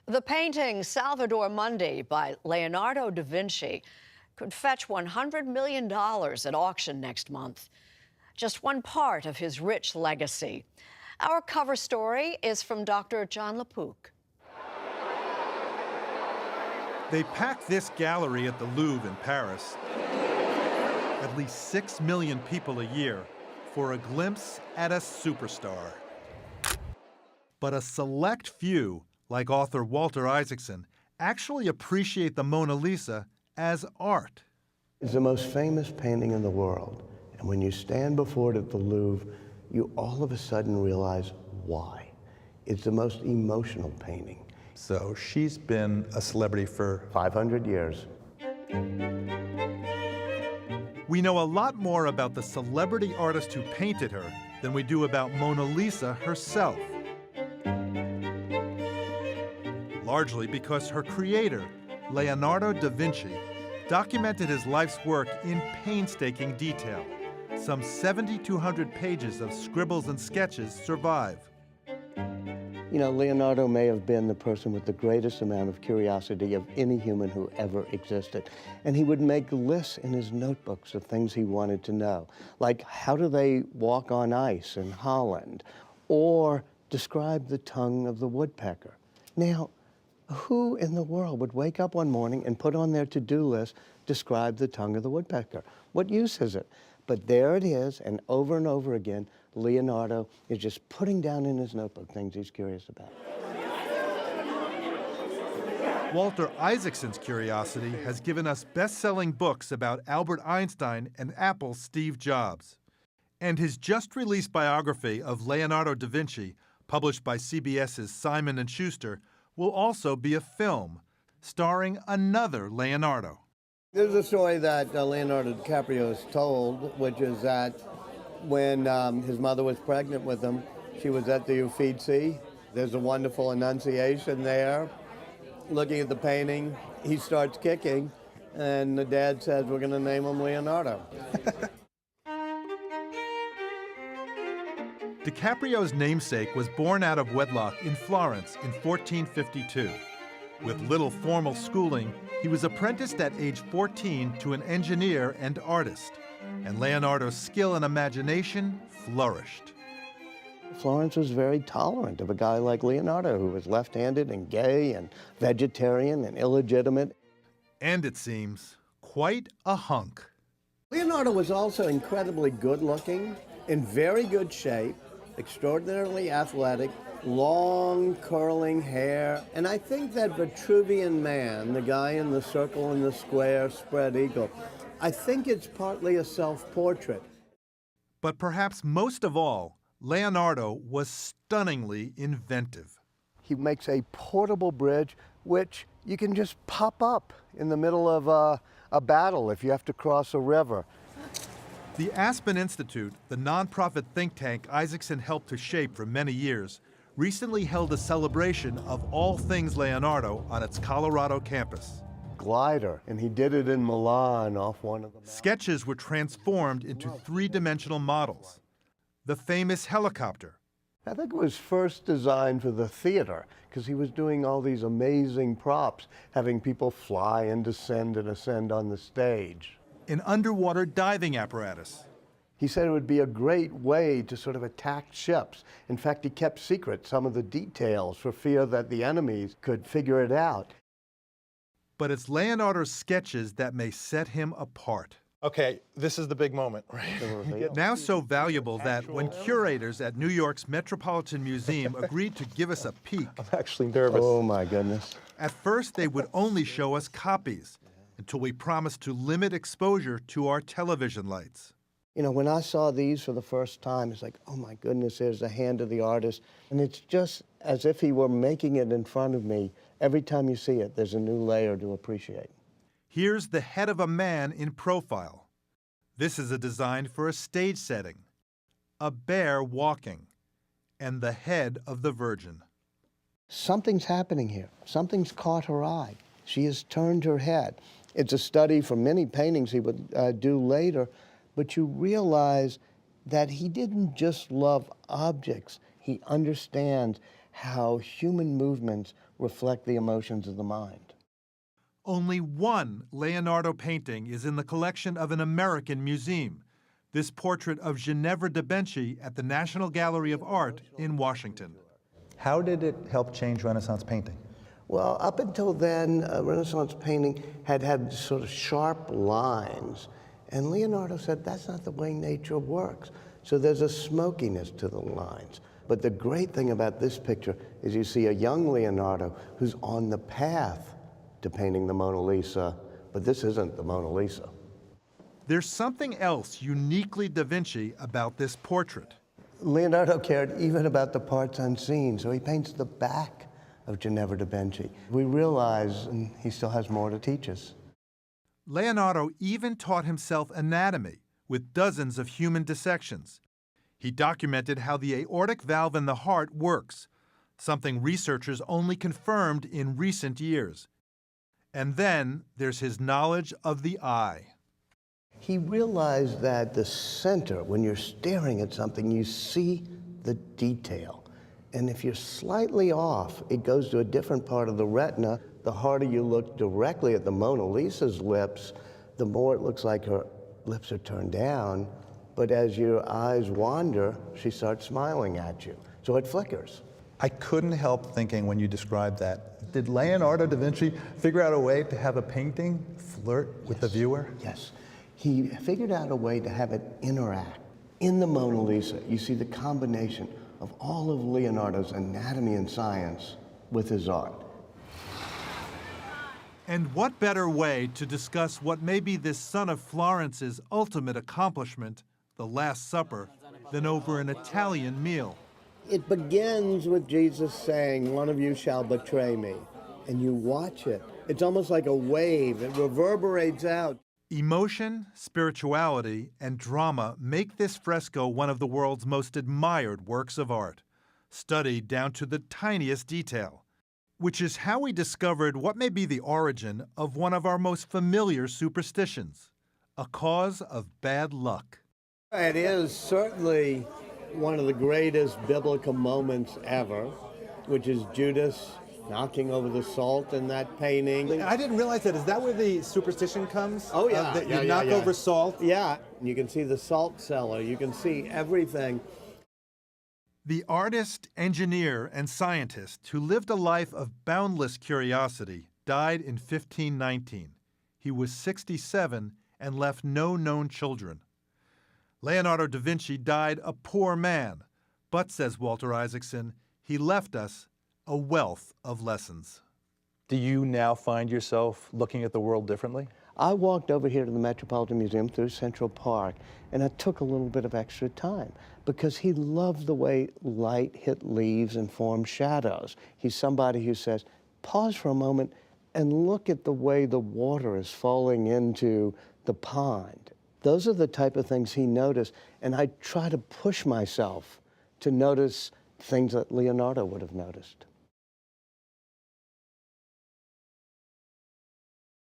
The painting Salvator Mundi by Leonardo da Vinci could fetch $100 million at auction next month. Just one part of his rich legacy. Our cover story is from Dr. John LaPook. They pack this gallery at the Louvre in Paris, at least 6 million people a year, for a glimpse at a superstar. But a select few, like author Walter Isaacson, actually appreciate the Mona Lisa as art. It's the most famous painting in the world, and when you stand before it at the Louvre, you all of a sudden realize why. It's the most emotional painting. So she's been a celebrity for 500 years. We know a lot more about the celebrity artist who painted her than we do about Mona Lisa herself. Largely because her creator, Leonardo da Vinci, documented his life's work in painstaking detail. Some 7,200 pages of scribbles and sketches survive. You know, Leonardo may have been the person with the greatest amount of curiosity of any human who ever existed. And he would make lists in his notebooks of things he wanted to know, like how do they walk on ice in Holland, or describe the tongue of the woodpecker. Now, who in the world would wake up one morning and put on their to-do list, describe the tongue of the woodpecker? What use is it? But there it is, and over again, Leonardo is just putting down in his notebook things he's curious about. Walter Isaacson's curiosity has given us best-selling books about Albert Einstein and Apple's Steve Jobs. And his just-released biography of Leonardo da Vinci, published by CBS's Simon & Schuster, will also be a film starring another Leonardo. There's a story that Leonardo DiCaprio has told, which is that when his mother was pregnant with him, she was at the Uffizi. There's a wonderful Annunciation there. Looking at the painting, he starts kicking, and the dad says, "We're going to name him Leonardo." DiCaprio's namesake was born out of wedlock in Florence in 1452. With little formal schooling, he was apprenticed at age 14 to an engineer and artist, and Leonardo's skill and imagination flourished. Florence was very tolerant of a guy like Leonardo, who was left-handed and gay and vegetarian and illegitimate. And it seems, quite a hunk. Leonardo was also incredibly good-looking, in very good shape, extraordinarily athletic, long curling hair, and I think that Vitruvian Man, the guy in the circle and the square spread eagle, I think it's partly a self-portrait. But perhaps most of all, Leonardo was stunningly inventive. He makes a portable bridge which you can just pop up in the middle of a battle if you have to cross a river. The Aspen Institute, the nonprofit think tank Isaacson helped to shape for many years, recently held a celebration of all things Leonardo on its Colorado campus. Glider, and he did it in Milan off one of the mountains. Sketches were transformed into three-dimensional models. The famous helicopter. I think it was first designed for the theater, because he was doing all these amazing props, having people fly and descend and ascend on the stage. An underwater diving apparatus. He said it would be a great way to sort of attack ships. In fact, he kept secret some of the details for fear that the enemies could figure it out. But it's Leonardo's sketches that may set him apart. Okay, this is the big moment, right? Now so valuable that when curators at New York's Metropolitan Museum agreed to give us a peek, I'm actually nervous. Oh my goodness. at first they would only show us copies until we promised to limit exposure to our television lights. You know, when I saw these for the first time, it's like, oh my goodness, there's the hand of the artist. And it's just as if he were making it in front of me. Every time you see it, there's a new layer to appreciate. Here's the head of a man in profile. This is a design for a stage setting. A bear walking, and the head of the Virgin. Something's happening here. Something's caught her eye. She has turned her head. It's a study for many paintings he would do later, but you realize that he didn't just love objects. He understands how human movements reflect the emotions of the mind. Only one Leonardo painting is in the collection of an American museum, this portrait of Ginevra da Benci at the National Gallery of Art in Washington. How did it help change Renaissance painting? Well, up until then, Renaissance painting had sort of sharp lines, and Leonardo said that's not the way nature works. So there's a smokiness to the lines. But the great thing about this picture is you see a young Leonardo who's on the path to painting the Mona Lisa, but this isn't the Mona Lisa. There's something else uniquely Da Vinci about this portrait. Leonardo cared even about the parts unseen, so he paints the back of Ginevra da Benci. We realize, and he still has more to teach us. Leonardo even taught himself anatomy with dozens of human dissections. He documented how the aortic valve in the heart works, something researchers only confirmed in recent years. And then there's his knowledge of the eye. He realized that the center, when you're staring at something, you see the detail. And if you're slightly off, it goes to a different part of the retina. The harder you look directly at the Mona Lisa's lips, the more it looks like her lips are turned down. But as your eyes wander, she starts smiling at you. So it flickers. I couldn't help thinking when you described that, did Leonardo da Vinci figure out a way to have a painting flirt with the viewer? Yes. He figured out a way to have it interact. In the Mona Lisa, you see the combination of all of Leonardo's anatomy and science with his art. And what better way to discuss what may be this son of Florence's ultimate accomplishment, the Last Supper, than over an Italian meal? It begins with Jesus saying, "One of you shall betray me." And you watch it. It's almost like a wave. It reverberates out. Emotion, spirituality, and drama make this fresco one of the world's most admired works of art, studied down to the tiniest detail, which is how we discovered what may be the origin of one of our most familiar superstitions, a cause of bad luck. It is certainly one of the greatest biblical moments ever, which is Judas knocking over the salt in that painting. I didn't realize that. Is that where the superstition comes? Oh, yeah. That Yeah, you knock over salt? Yeah, you can see the salt cellar. You can see everything. The artist, engineer, and scientist who lived a life of boundless curiosity died in 1519. He was 67 and left no known children. Leonardo da Vinci died a poor man, but, says Walter Isaacson, he left us a wealth of lessons. Do you now find yourself looking at the world differently? I walked over here to the Metropolitan Museum through Central Park, and I took a little bit of extra time because he loved the way light hit leaves and formed shadows. He's somebody who says, pause for a moment and look at the way the water is falling into the pond. Those are the type of things he noticed, and I try to push myself to notice things that Leonardo would have noticed.